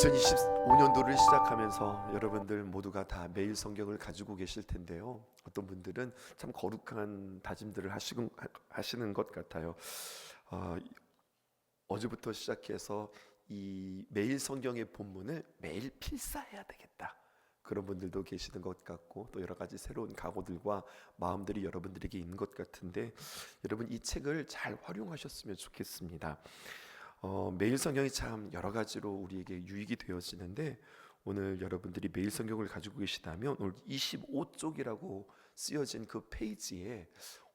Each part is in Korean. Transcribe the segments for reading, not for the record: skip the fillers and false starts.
2025년도를 시작하면서 여러분들 모두가 다 매일 성경을 가지고 계실 텐데요. 어떤 분들은 참 거룩한 다짐들을 하시는 것 같아요. 어제부터 시작해서 이 매일 성경의 본문을 매일 필사해야 되겠다, 그런 분들도 계시는 것 같고, 또 여러 가지 새로운 각오들과 마음들이 여러분들에게 있는 것 같은데, 여러분 이 책을 잘 활용하셨으면 좋겠습니다. 매일 성경이 참 여러 가지로 우리에게 유익이 되어지는데, 오늘 여러분들이 매일 성경을 가지고 계시다면 오늘 25쪽이라고 쓰여진 그 페이지에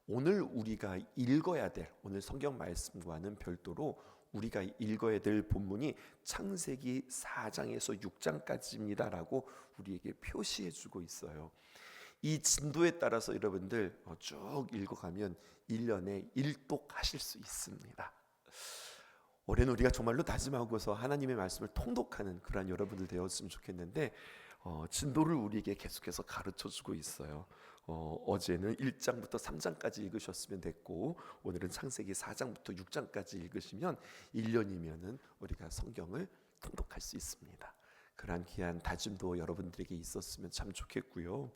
오늘 우리가 읽어야 될, 오늘 성경 말씀과는 별도로 우리가 읽어야 될 본문이 창세기 4장에서 6장까지입니다라고 우리에게 표시해 주고 있어요. 이 진도에 따라서 여러분들 쭉 읽어가면 1년에 1독 하실 수 있습니다. 올해는 우리가 정말로 다짐하고서 하나님의 말씀을 통독하는 그러한 여러분들 되었으면 좋겠는데, 진도를 우리에게 계속해서 가르쳐주고 있어요. 어제는 1장부터 3장까지 읽으셨으면 됐고, 오늘은 창세기 4장부터 6장까지 읽으시면 1년이면은 우리가 성경을 통독할 수 있습니다. 그러한 귀한 다짐도 여러분들에게 있었으면 참 좋겠고요.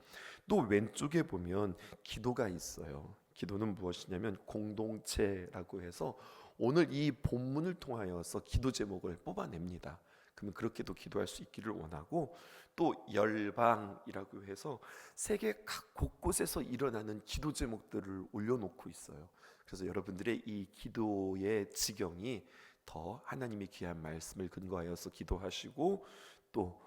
또 왼쪽에 보면 기도가 있어요. 기도는 무엇이냐면 공동체라고 해서 오늘 이 본문을 통하여서 기도 제목을 뽑아냅니다. 그러면 그렇게도 기도할 수 있기를 원하고, 또 열방이라고 해서 세계 각 곳곳에서 일어나는 기도 제목들을 올려놓고 있어요. 그래서 여러분들의 이 기도의 지경이 더 하나님의 귀한 말씀을 근거하여서 기도하시고, 또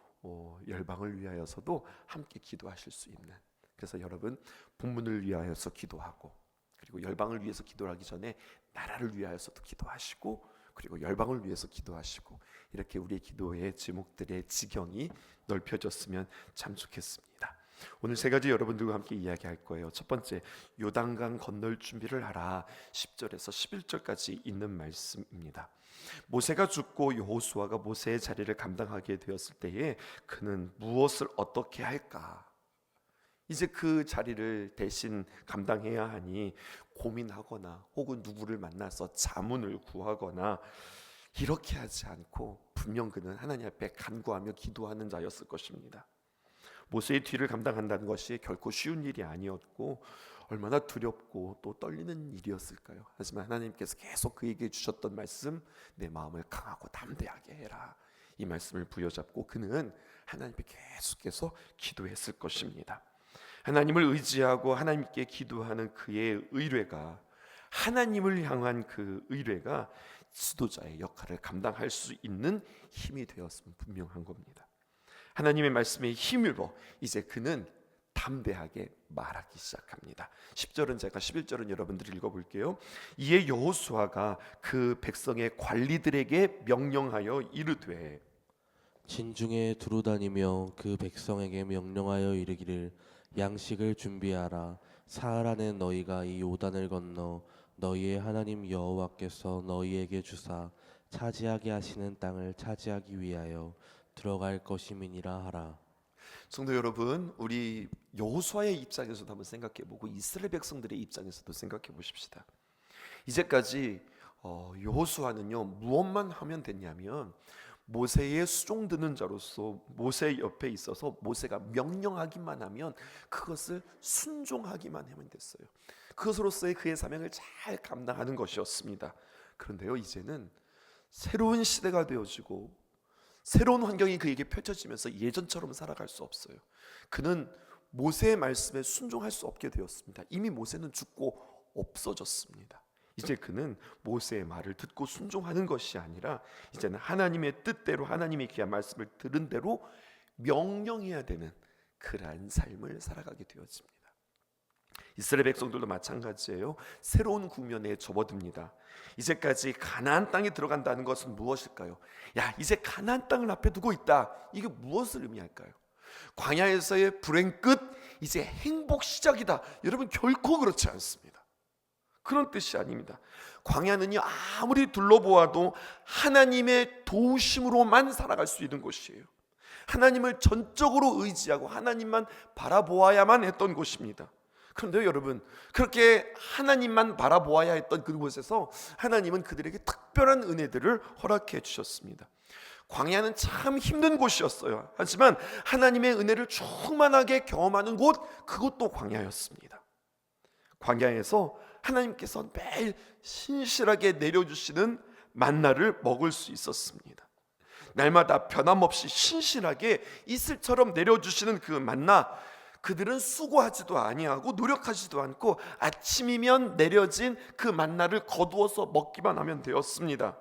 열방을 위하여서도 함께 기도하실 수 있는, 그래서 여러분 본문을 위하여서 기도하고, 그리고 열방을 위해서 기도하기 전에 나라를 위하여서도 기도하시고, 그리고 열방을 위해서 기도하시고, 이렇게 우리의 기도의 제목들의 지경이 넓혀졌으면 참 좋겠습니다. 오늘 세 가지 여러분들과 함께 이야기할 거예요. 첫 번째, 요단강 건널 준비를 하라, 10절에서 11절까지 있는 말씀입니다. 모세가 죽고 여호수아가 모세의 자리를 감당하게 되었을 때에 그는 무엇을 어떻게 할까? 이제 그 자리를 대신 감당해야 하니 고민하거나 혹은 누구를 만나서 자문을 구하거나 이렇게 하지 않고 분명 그는 하나님 앞에 간구하며 기도하는 자였을 것입니다. 모세의 뒤를 감당한다는 것이 결코 쉬운 일이 아니었고 얼마나 두렵고 또 떨리는 일이었을까요? 하지만 하나님께서 계속 그에게 주셨던 말씀, 내 마음을 강하고 담대하게 해라, 이 말씀을 부여잡고 그는 하나님 앞에 계속해서 기도했을 것입니다. 하나님을 의지하고 하나님께 기도하는 그의 의뢰가, 하나님을 향한 그 의뢰가 지도자의 역할을 감당할 수 있는 힘이 되었으면 분명한 겁니다. 하나님의 말씀에 힘입어 이제 그는 담대하게 말하기 시작합니다. 10절은 제가 11절은 여러분들이 읽어볼게요. 이에 여호수아가 그 백성의 관리들에게 명령하여 이르되, 진중에 두루다니며 그 백성에게 명령하여 이르기를, 양식을 준비하라. 사흘 안에 너희가 이 요단을 건너 너희의 하나님 여호와께서 너희에게 주사 차지하게 하시는 땅을 차지하기 위하여 들어갈 것임이니라 하라. 성도 여러분, 우리 여호수아의 입장에서도 한번 생각해보고 이스라엘 백성들의 입장에서도 생각해 보십시다. 이제까지 여호수아는요 무엇만 하면 됐냐면, 모세의 수종드는 자로서 모세 옆에 있어서 모세가 명령하기만 하면 그것을 순종하기만 하면 됐어요. 그것으로서의 그의 사명을 잘 감당하는 것이었습니다. 그런데요, 이제는 새로운 시대가 되어지고 새로운 환경이 그에게 펼쳐지면서 예전처럼 살아갈 수 없어요. 그는 모세의 말씀에 순종할 수 없게 되었습니다. 이미 모세는 죽고 없어졌습니다. 이제 그는 모세의 말을 듣고 순종하는 것이 아니라 이제는 하나님의 뜻대로, 하나님의 귀한 말씀을 들은 대로 명령해야 되는 그러한 삶을 살아가게 되어집니다. 이스라엘 백성들도 마찬가지예요. 새로운 국면에 접어듭니다. 이제까지 가나안 땅에 들어간다는 것은 무엇일까요? 야, 이제 가나안 땅을 앞에 두고 있다. 이게 무엇을 의미할까요? 광야에서의 불행 끝, 이제 행복 시작이다. 여러분, 결코 그렇지 않습니다. 그런 뜻이 아닙니다. 광야는요 아무리 둘러보아도 하나님의 도우심으로만 살아갈 수 있는 곳이에요. 하나님을 전적으로 의지하고 하나님만 바라보아야만 했던 곳입니다. 그런데 여러분, 그렇게 하나님만 바라보아야 했던 그곳에서 하나님은 그들에게 특별한 은혜들을 허락해 주셨습니다. 광야는 참 힘든 곳이었어요. 하지만 하나님의 은혜를 충만하게 경험하는 곳, 그것도 광야였습니다. 광야에서 하나님께서 매일 신실하게 내려주시는 만나를 먹을 수 있었습니다. 날마다 변함없이 신실하게 이슬처럼 내려주시는 그 만나, 그들은 수고하지도 아니하고 노력하지도 않고 아침이면 내려진 그 만나를 거두어서 먹기만 하면 되었습니다.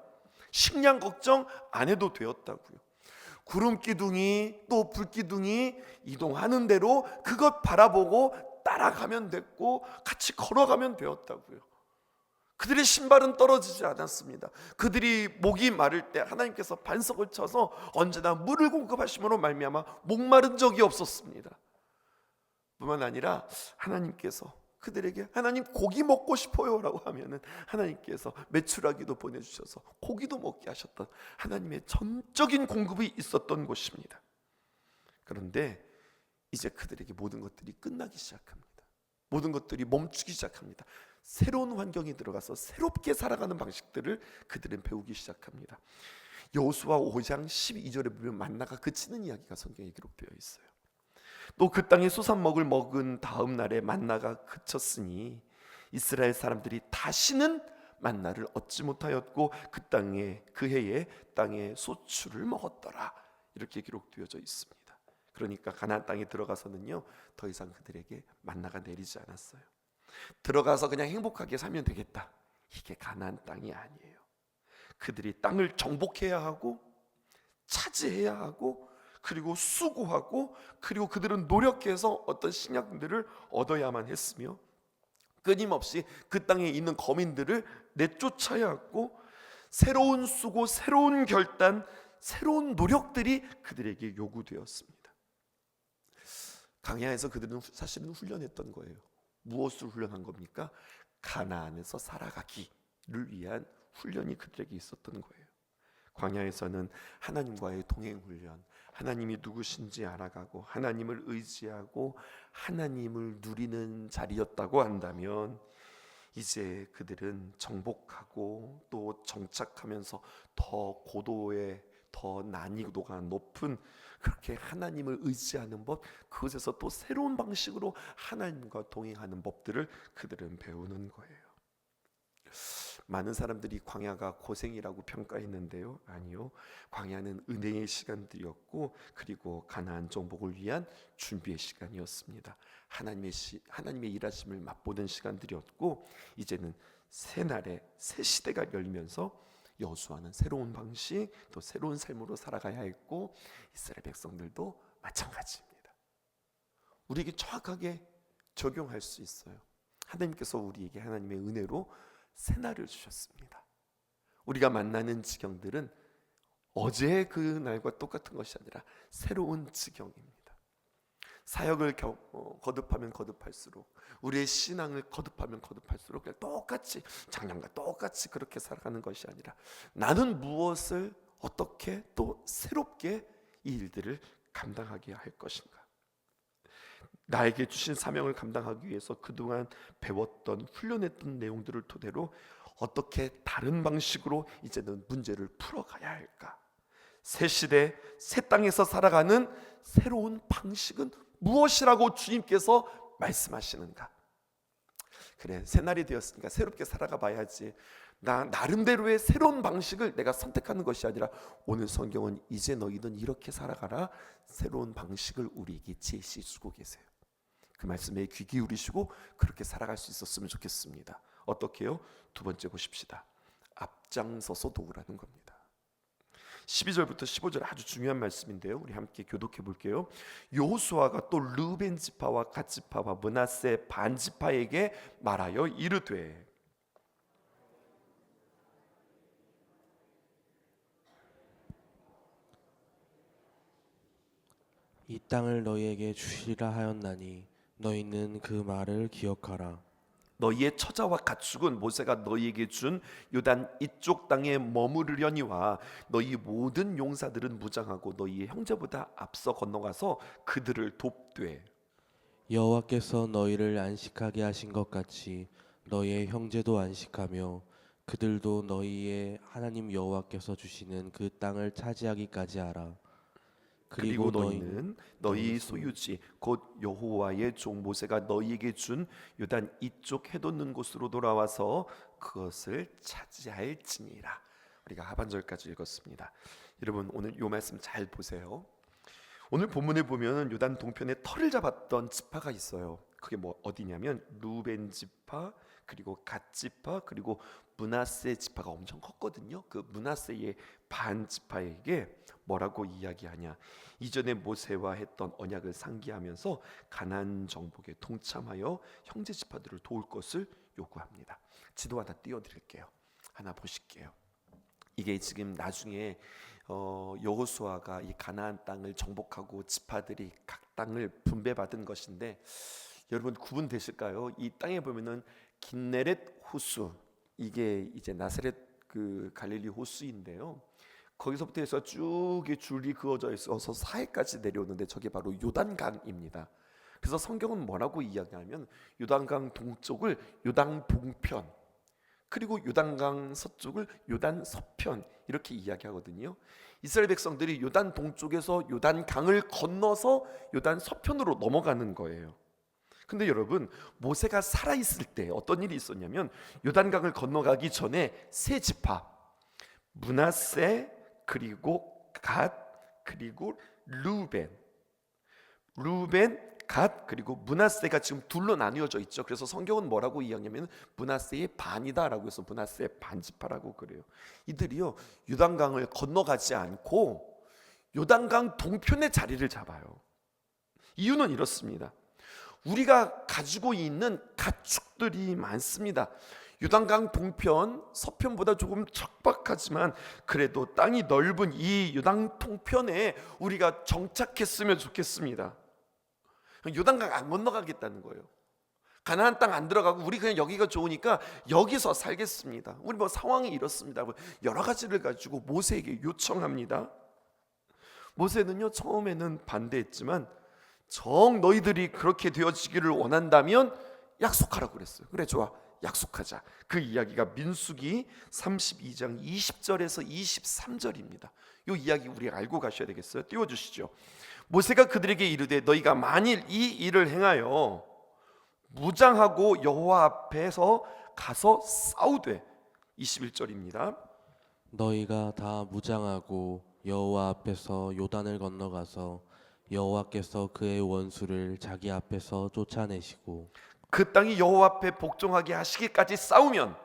식량 걱정 안 해도 되었다고요. 구름 기둥이 또 불 기둥이 이동하는 대로 그것 바라보고 따라가면 됐고 같이 걸어가면 되었다고요. 그들의 신발은 떨어지지 않았습니다. 그들이 목이 마를 때 하나님께서 반석을 쳐서 언제나 물을 공급하심으로 말미암아 목마른 적이 없었습니다. 뿐만 아니라 하나님께서 그들에게 하나님 고기 먹고 싶어요 라고 하면은 하나님께서 메추라기도 보내주셔서 고기도 먹게 하셨던 하나님의 전적인 공급이 있었던 곳입니다. 그런데 이제 그들에게 모든 것들이 끝나기 시작합니다. 모든 것들이 멈추기 시작합니다. 새로운 환경에 들어가서 새롭게 살아가는 방식들을 그들은 배우기 시작합니다. 여호수아 5장 12절에 보면 만나가 그치는 이야기가 성경에 기록되어 있어요. 또 그 땅에 소산먹을 먹은 다음 날에 만나가 그쳤으니 이스라엘 사람들이 다시는 만나를 얻지 못하였고 그 해에 땅에 소출을 먹었더라. 이렇게 기록되어져 있습니다. 그러니까 가나안 땅에 들어가서는요 더 이상 그들에게 만나가 내리지 않았어요. 들어가서 그냥 행복하게 살면 되겠다, 이게 가나안 땅이 아니에요. 그들이 땅을 정복해야 하고 차지해야 하고 그리고 수고하고 그리고 그들은 노력해서 어떤 식량들을 얻어야만 했으며 끊임없이 그 땅에 있는 거민들을 내쫓아야 했고 새로운 수고, 새로운 결단, 새로운 노력들이 그들에게 요구되었습니다. 광야에서 그들은 사실은 훈련했던 거예요. 무엇을 훈련한 겁니까? 가나안에서 살아가기를 위한 훈련이 그들에게 있었던 거예요. 광야에서는 하나님과의 동행 훈련, 하나님이 누구신지 알아가고 하나님을 의지하고 하나님을 누리는 자리였다고 한다면 이제 그들은 정복하고 또 정착하면서 더 고도의 더 난이도가 높은 그렇게 하나님을 의지하는 법, 그것에서 또 새로운 방식으로 하나님과 동행하는 법들을 그들은 배우는 거예요. 많은 사람들이 광야가 고생이라고 평가했는데요, 아니요, 광야는 은혜의 시간들이었고 그리고 가나안 정복을 위한 준비의 시간이었습니다. 하나님의 일하심을 맛보는 시간들이었고 이제는 새 날의 새 시대가 열리면서 여호수아는 새로운 방식 또 새로운 삶으로 살아가야 했고 이스라엘 백성들도 마찬가지입니다. 우리에게 정확하게 적용할 수 있어요. 하나님께서 우리에게 하나님의 은혜로 새날을 주셨습니다. 우리가 만나는 지경들은 어제 그 날과 똑같은 것이 아니라 새로운 지경입니다. 사역을 거듭하면 거듭할수록 우리의 신앙을 거듭하면 거듭할수록 그냥 똑같이 작년과 똑같이 그렇게 살아가는 것이 아니라 나는 무엇을 어떻게 또 새롭게 이 일들을 감당하게 할 것인가, 나에게 주신 사명을 감당하기 위해서 그동안 배웠던 훈련했던 내용들을 토대로 어떻게 다른 방식으로 이제는 문제를 풀어가야 할까, 새 시대 새 땅에서 살아가는 새로운 방식은 무엇이라고 주님께서 말씀하시는가. 그래, 새날이 되었으니까 새롭게 살아가 봐야지, 나 나름대로의 새로운 방식을 내가 선택하는 것이 아니라 오늘 성경은 이제 너희는 이렇게 살아가라, 새로운 방식을 우리에게 제시해 주고 계세요. 그 말씀에 귀 기울이시고 그렇게 살아갈 수 있었으면 좋겠습니다. 어떻게요? 두 번째 보십시다. 앞장서서 도우라는 겁니다. 12절부터 15절 아주 중요한 말씀인데요, 우리 함께 교독해 볼게요. 여호수아가 또 르벤 지파와 갓 지파와 므낫세 반 지파에게 말하여 이르되 이 땅을 너희에게 주시라 하였나니 너희는 그 말을 기억하라. 너희의 처자와 가축은 모세가 너희에게 준 요단 이쪽 땅에 머무르려니와 너희 모든 용사들은 무장하고 너희의 형제보다 앞서 건너가서 그들을 돕되 여호와께서 너희를 안식하게 하신 것 같이 너희의 형제도 안식하며 그들도 너희의 하나님 여호와께서 주시는 그 땅을 차지하기까지 하라. 그리고 너희는 너희는 너희 너희 소유지 곧 여호와의 종 모세가 너희에게 준 요단 이쪽 해돋는 곳으로 돌아와서 그것을 차지할지니라. 우리가 하반절까지 읽었습니다. 여러분 오늘 요 말씀 잘 보세요. 오늘 본문에 보면 요단 동편에 터를 잡았던 지파가 있어요. 그게 뭐 어디냐면 루벤 지파, 그리고 갓 지파, 그리고 므낫세 지파가 엄청 컸거든요. 그 므낫세의 반 지파에게 뭐라고 이야기하냐? 이전에 모세와 했던 언약을 상기하면서 가나안 정복에 동참하여 형제 지파들을 도울 것을 요구합니다. 지도 하나 띄워드릴게요. 하나 보실게요. 이게 지금 나중에 여호수아가 이 가나안 땅을 정복하고 지파들이 각 땅을 분배받은 것인데, 여러분 구분되실까요? 이 땅에 보면은 긴네렛 호수, 이게 이제 나사렛 그 갈릴리 호수인데요. 거기서부터 해서 쭉 줄이 그어져 있어서 사해까지 내려오는데 저게 바로 요단강입니다. 그래서 성경은 뭐라고 이야기하면 요단강 동쪽을 요단 동편, 그리고 요단강 서쪽을 요단 서편 이렇게 이야기하거든요. 이스라엘 백성들이 요단 동쪽에서 요단강을 건너서 요단 서편으로 넘어가는 거예요. 근데 여러분 모세가 살아있을 때 어떤 일이 있었냐면 요단강을 건너가기 전에 세 지파 므낫세, 그리고 갓, 그리고 루벤, 갓, 그리고 므낫세가 지금 둘로 나뉘어져 있죠. 그래서 성경은 뭐라고 이야기하면 므낫세의 반이다라고 해서 므낫세 반지파라고 그래요. 이들이요 요단강을 건너가지 않고 요단강 동편의 자리를 잡아요. 이유는 이렇습니다. 우리가 가지고 있는 가축들이 많습니다. 요단강 동편, 서편보다 조금 척박하지만 그래도 땅이 넓은 이 요단 동편에 우리가 정착했으면 좋겠습니다. 요단강 안 건너가겠다는 거예요. 가나안 땅 안 들어가고 우리 그냥 여기가 좋으니까 여기서 살겠습니다. 우리 뭐 상황이 이렇습니다. 여러 가지를 가지고 모세에게 요청합니다. 모세는요 처음에는 반대했지만 정 너희들이 그렇게 되어지기를 원한다면 약속하라고 그랬어요. 그래 좋아, 약속하자. 그 이야기가 민수기 32장 20절에서 23절입니다. 이 이야기 우리 알고 가셔야 되겠어요. 띄워주시죠. 모세가 그들에게 이르되 너희가 만일 이 일을 행하여 무장하고 여호와 앞에서 가서 싸우되, 21절입니다. 너희가 다 무장하고 여호와 앞에서 요단을 건너가서 여호와께서 그의 원수를 자기 앞에서 쫓아내시고 그 땅이 여호와 앞에 복종하게 하시기까지 싸우면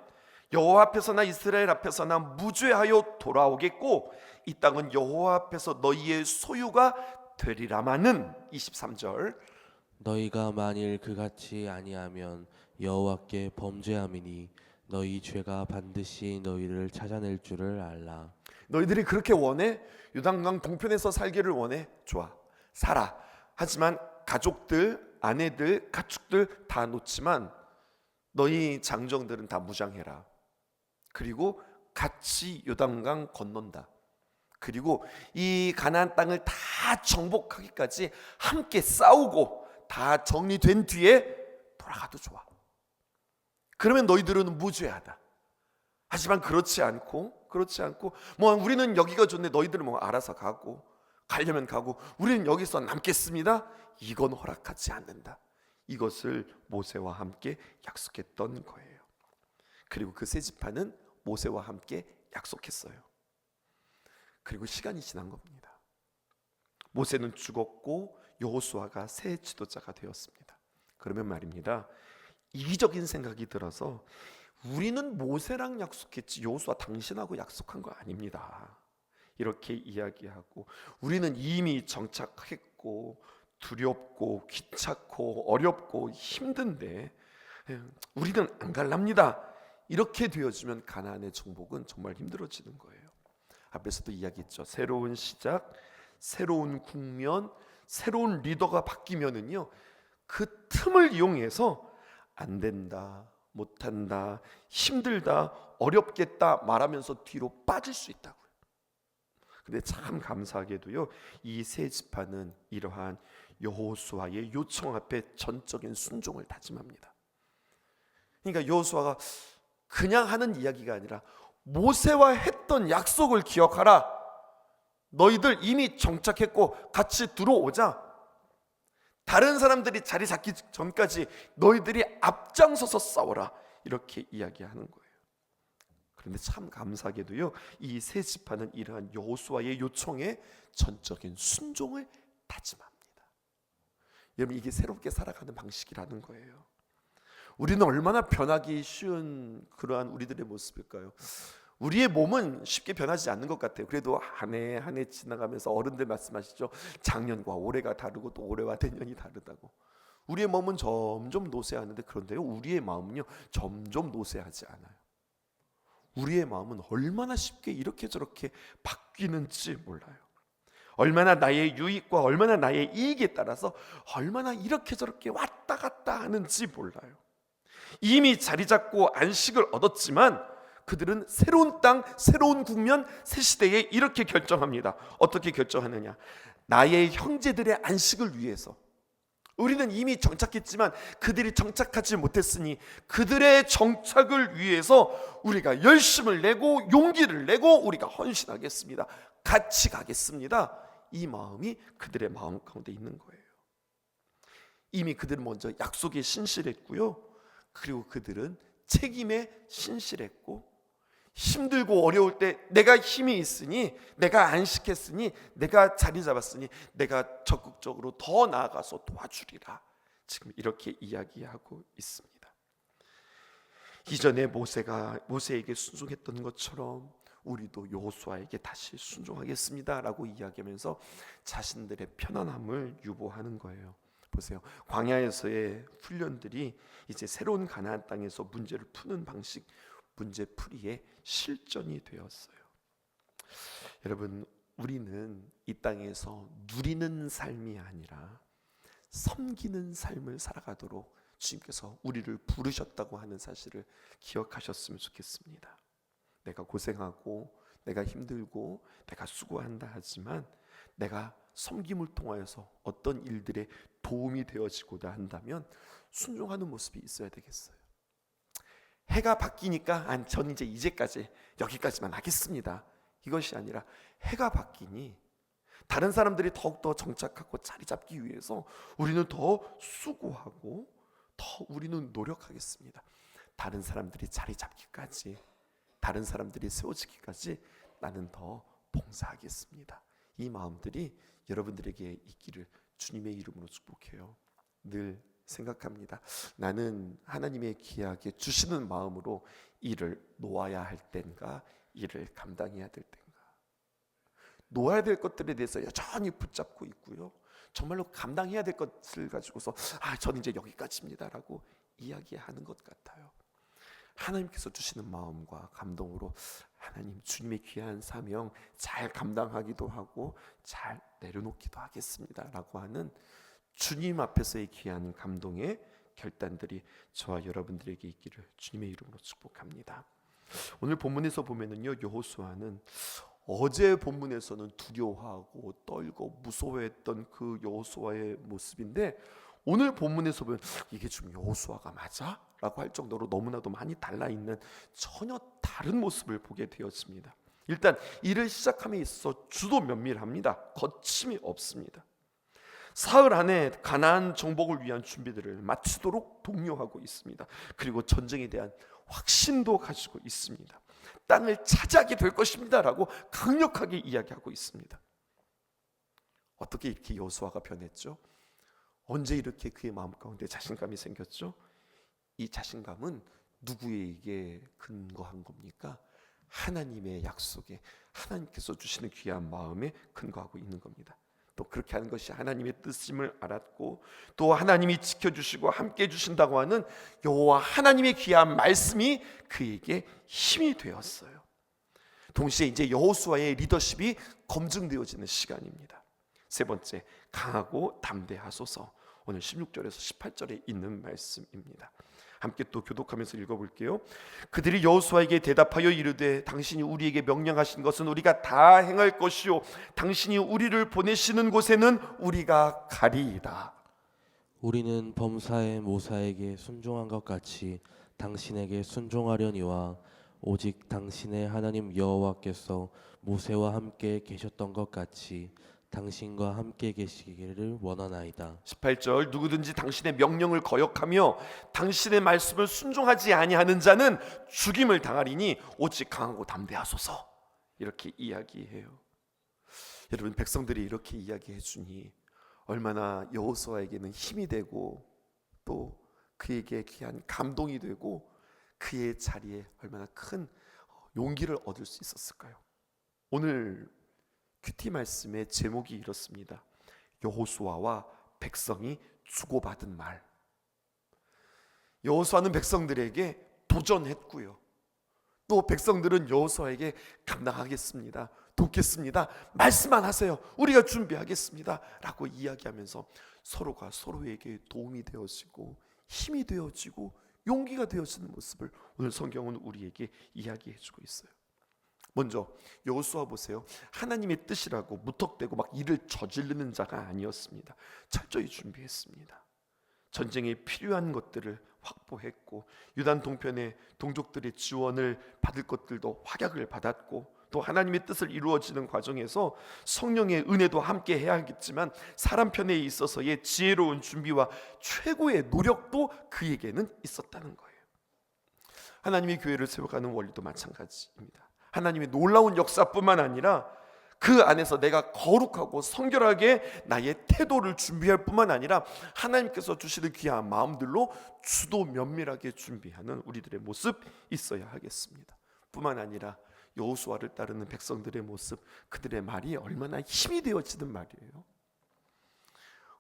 여호와 앞에서나 이스라엘 앞에서나 무죄하여 돌아오겠고 이 땅은 여호와 앞에서 너희의 소유가 되리라마는, 23절. 너희가 만일 그같이 아니하면 여호와께 범죄함이니 너희 죄가 반드시 너희를 찾아낼 줄을 알라. 너희들이 그렇게 원해? 요단강 동편에서 살기를 원해? 좋아, 살아. 하지만 가족들, 아내들, 가축들 다 놓지만 너희 장정들은 다 무장해라. 그리고 같이 요단강 건넌다. 그리고 이 가나안 땅을 다 정복하기까지 함께 싸우고 다 정리된 뒤에 돌아가도 좋아. 그러면 너희들은 무죄하다. 하지만 그렇지 않고 뭐 우리는 여기가 좋네, 너희들은 뭐 알아서 가고 가려면 가고 우리는 여기서 남겠습니다. 이건 허락하지 않는다. 이것을 모세와 함께 약속했던 거예요. 그리고 그 세 지파는 모세와 함께 약속했어요. 그리고 시간이 지난 겁니다. 모세는 죽었고 여호수아가 새 지도자가 되었습니다. 그러면 말입니다, 이기적인 생각이 들어서 우리는 모세랑 약속했지 여호수아 당신하고 약속한 거 아닙니다. 이렇게 이야기하고 우리는 이미 정착했고 두렵고 귀찮고 어렵고 힘든데 우리는 안 갈랍니다. 이렇게 되어지면 가나안의 정복은 정말 힘들어지는 거예요. 앞에서도 이야기했죠. 새로운 시작, 새로운 국면, 새로운 리더가 바뀌면은요 그 틈을 이용해서 안 된다, 못한다, 힘들다, 어렵겠다 말하면서 뒤로 빠질 수 있다고요. 근데 참 감사하게도요 이 세 지파는 이러한 여호수아의 요청 앞에 전적인 순종을 다짐합니다. 그러니까 여호수아가 그냥 하는 이야기가 아니라 모세와 했던 약속을 기억하라. 너희들 이미 정착했고 같이 들어오자. 다른 사람들이 자리 잡기 전까지 너희들이 앞장서서 싸워라. 이렇게 이야기하는 거예요. 그런데 참 감사하게도요, 이 세 지파는 이러한 여호수아의 요청에 전적인 순종을 다짐합니다. 여러분, 이게 새롭게 살아가는 방식이라는 거예요. 우리는 얼마나 변하기 쉬운 그러한 우리들의 모습일까요? 우리의 몸은 쉽게 변하지 않는 것 같아요. 그래도 한 해 한 해 지나가면서 어른들 말씀하시죠. 작년과 올해가 다르고 또 올해와 내년이 다르다고. 우리의 몸은 점점 노쇠하는데, 그런데요, 우리의 마음은요 점점 노쇠하지 않아요. 우리의 마음은 얼마나 쉽게 이렇게 저렇게 바뀌는지 몰라요. 얼마나 나의 유익과 얼마나 나의 이익에 따라서 얼마나 이렇게 저렇게 왔다 갔다 하는지 몰라요. 이미 자리 잡고 안식을 얻었지만 그들은 새로운 땅, 새로운 국면, 새 시대에 이렇게 결정합니다. 어떻게 결정하느냐? 나의 형제들의 안식을 위해서. 우리는 이미 정착했지만 그들이 정착하지 못했으니 그들의 정착을 위해서 우리가 열심을 내고 용기를 내고 우리가 헌신하겠습니다. 같이 가겠습니다. 이 마음이 그들의 마음 가운데 있는 거예요. 이미 그들은 먼저 약속에 신실했고요, 그리고 그들은 책임에 신실했고, 힘들고 어려울 때 내가 힘이 있으니, 내가 안식했으니, 내가 자리 잡았으니 내가 적극적으로 더 나아가서 도와주리라. 지금 이렇게 이야기하고 있습니다. 이전에 모세에게 순종했던 것처럼 우리도 여호수아에게 다시 순종하겠습니다라고 이야기하면서 자신들의 편안함을 유보하는 거예요. 보세요. 광야에서의 훈련들이 이제 새로운 가나안 땅에서 문제를 푸는 방식, 문제풀이의 실전이 되었어요. 여러분, 우리는 이 땅에서 누리는 삶이 아니라 섬기는 삶을 살아가도록 주님께서 우리를 부르셨다고 하는 사실을 기억하셨으면 좋겠습니다. 내가 고생하고 내가 힘들고 내가 수고한다 하지만 내가 섬김을 통하여서 어떤 일들에 도움이 되어지고자 한다면 순종하는 모습이 있어야 되겠어요. 해가 바뀌니까 전 이제까지 여기까지만 하겠습니다, 이것이 아니라 해가 바뀌니 다른 사람들이 더욱더 정착하고 자리 잡기 위해서 우리는 더 수고하고 더 우리는 노력하겠습니다. 다른 사람들이 자리 잡기까지, 다른 사람들이 세워지기까지 나는 더 봉사하겠습니다. 이 마음들이 여러분들에게 있기를 주님의 이름으로 축복해요. 늘 생각합니다. 나는 하나님의 귀하게 주시는 마음으로 일을 놓아야 할 땐가, 일을 감당해야 될 땐가. 놓아야 될 것들에 대해서 여전히 붙잡고 있고요, 정말로 감당해야 될 것을 가지고서 저는 이제 여기까지입니다라고 이야기하는 것 같아요. 하나님께서 주시는 마음과 감동으로 하나님, 주님의 귀한 사명 잘 감당하기도 하고 잘 내려놓기도 하겠습니다라고 하는 주님 앞에서의 귀한 감동의 결단들이 저와 여러분들에게 있기를 주님의 이름으로 축복합니다. 오늘 본문에서 보면은요, 여호수아는 어제 본문에서는 두려워하고 떨고 무서워했던 그 여호수아의 모습인데, 오늘 본문에서 보면 이게 좀 여호수아가 맞아? 라고 할 정도로 너무나도 많이 달라있는 전혀 다른 모습을 보게 되었습니다. 일단 일을 시작함에 있어 주도 면밀합니다. 거침이 없습니다. 사흘 안에 가나안 정복을 위한 준비들을 마치도록 독려하고 있습니다. 그리고 전쟁에 대한 확신도 가지고 있습니다. 땅을 차지하게 될 것입니다 라고 강력하게 이야기하고 있습니다. 어떻게 이렇게 여호수아가 변했죠? 언제 이렇게 그의 마음 가운데 자신감이 생겼죠? 이 자신감은 누구에게 근거한 겁니까? 하나님의 약속에, 하나님께서 주시는 귀한 마음에 근거하고 있는 겁니다. 또 그렇게 하는 것이 하나님의 뜻임을 알았고, 또 하나님이 지켜주시고 함께 해주신다고 하는 여호와 하나님의 귀한 말씀이 그에게 힘이 되었어요. 동시에 이제 여호수아의 리더십이 검증되어지는 시간입니다. 세 번째, 강하고 담대하소서. 오늘 16절에서 18절에 있는 말씀입니다. 함께 또 교독하면서 읽어볼게요. 그들이 여호수아에게 대답하여 이르되 당신이 우리에게 명령하신 것은 우리가 다 행할 것이요 당신이 우리를 보내시는 곳에는 우리가 가리이다. 우리는 범사의 모사에게 순종한 것 같이 당신에게 순종하려니와 오직 당신의 하나님 여호와께서 모세와 함께 계셨던 것 같이 당신과 함께 계시기를 원하나이다. 18절 누구든지 당신의 명령을 거역하며 당신의 말씀을 순종하지 아니하는 자는 죽임을 당하리니 오직 강하고 담대하소서. 이렇게 이야기해요. 여러분, 백성들이 이렇게 이야기해 주니 얼마나 여호수아에게는 힘이 되고 또 그에게 귀한 감동이 되고 그의 자리에 얼마나 큰 용기를 얻을 수 있었을까요? 오늘 큐티 말씀의 제목이 이렇습니다. 여호수아와 백성이 주고받은 말. 여호수아는 백성들에게 도전했고요. 또 백성들은 여호수아에게 감당하겠습니다, 돕겠습니다, 말씀만 하세요, 우리가 준비하겠습니다 라고 이야기하면서 서로가 서로에게 도움이 되어지고 힘이 되어지고 용기가 되어지는 모습을 오늘 성경은 우리에게 이야기해주고 있어요. 먼저 여호수아 보세요. 하나님의 뜻이라고 무턱대고 막 일을 저지르는 자가 아니었습니다. 철저히 준비했습니다. 전쟁에 필요한 것들을 확보했고 유단 동편의 동족들의 지원을 받을 것들도 확약을 받았고 또 하나님의 뜻을 이루어지는 과정에서 성령의 은혜도 함께 해야 하겠지만 사람 편에 있어서의 지혜로운 준비와 최고의 노력도 그에게는 있었다는 거예요. 하나님의 교회를 세워가는 원리도 마찬가지입니다. 하나님의 놀라운 역사뿐만 아니라 그 안에서 내가 거룩하고 성결하게 나의 태도를 준비할 뿐만 아니라 하나님께서 주시는 귀한 마음들로 주도 면밀하게 준비하는 우리들의 모습 있어야 하겠습니다. 뿐만 아니라 여호수아를 따르는 백성들의 모습, 그들의 말이 얼마나 힘이 되어지는 말이에요.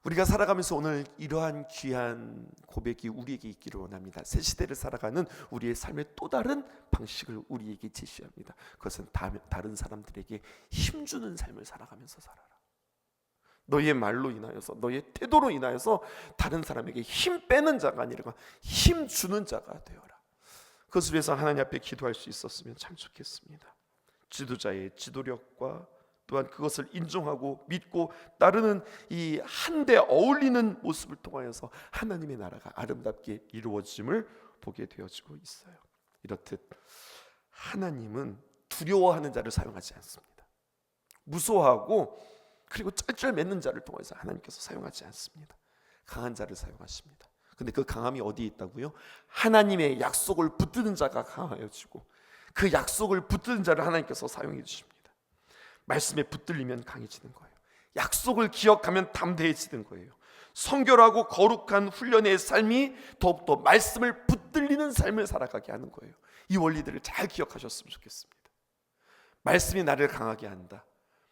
우리가 살아가면서 오늘 이러한 귀한 고백이 우리에게 있기를 원합니다. 새 시대를 살아가는 우리의 삶의 또 다른 방식을 우리에게 제시합니다. 그것은 다른 사람들에게 힘주는 삶을 살아가면서 살아라. 너의 말로 인하여서, 너의 태도로 인하여서 다른 사람에게 힘 빼는 자가 아니라 힘 주는 자가 되어라. 그것을 위해서 하나님 앞에 기도할 수 있었으면 참 좋겠습니다. 지도자의 지도력과 또한 그것을 인정하고 믿고 따르는 이 한데 어울리는 모습을 통하여서 하나님의 나라가 아름답게 이루어짐을 보게 되어지고 있어요. 이렇듯 하나님은 두려워하는 자를 사용하지 않습니다. 무서워하고 그리고 쩔쩔 맺는 자를 통해서 하나님께서 사용하지 않습니다. 강한 자를 사용하십니다. 근데 그 강함이 어디에 있다고요? 하나님의 약속을 붙드는 자가 강하여지고 그 약속을 붙드는 자를 하나님께서 사용해 주십니다. 말씀에 붙들리면 강해지는 거예요. 약속을 기억하면 담대해지는 거예요. 성결하고 거룩한 훈련의 삶이 더욱더 말씀을 붙들리는 삶을 살아가게 하는 거예요. 이 원리들을 잘 기억하셨으면 좋겠습니다. 말씀이 나를 강하게 한다.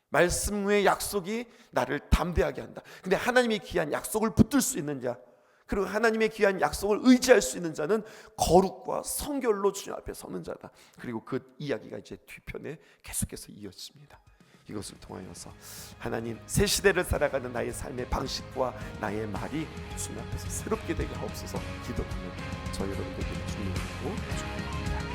말씀의 약속이 나를 담대하게 한다. 근데 하나님의 귀한 약속을 붙들 수 있는 자, 그리고 하나님의 귀한 약속을 의지할 수 있는 자는 거룩과 성결로 주님 앞에 서는 자다. 그리고 그 이야기가 이제 뒤편에 계속해서 이어집니다. 이것을 통하여서 하나님, 새 시대를 살아가는 나의 삶의 방식과 나의 말이 주님 앞에서 새롭게 되게 하옵소서 기도하는 저 여러분들에게 주님으로 축복합니다.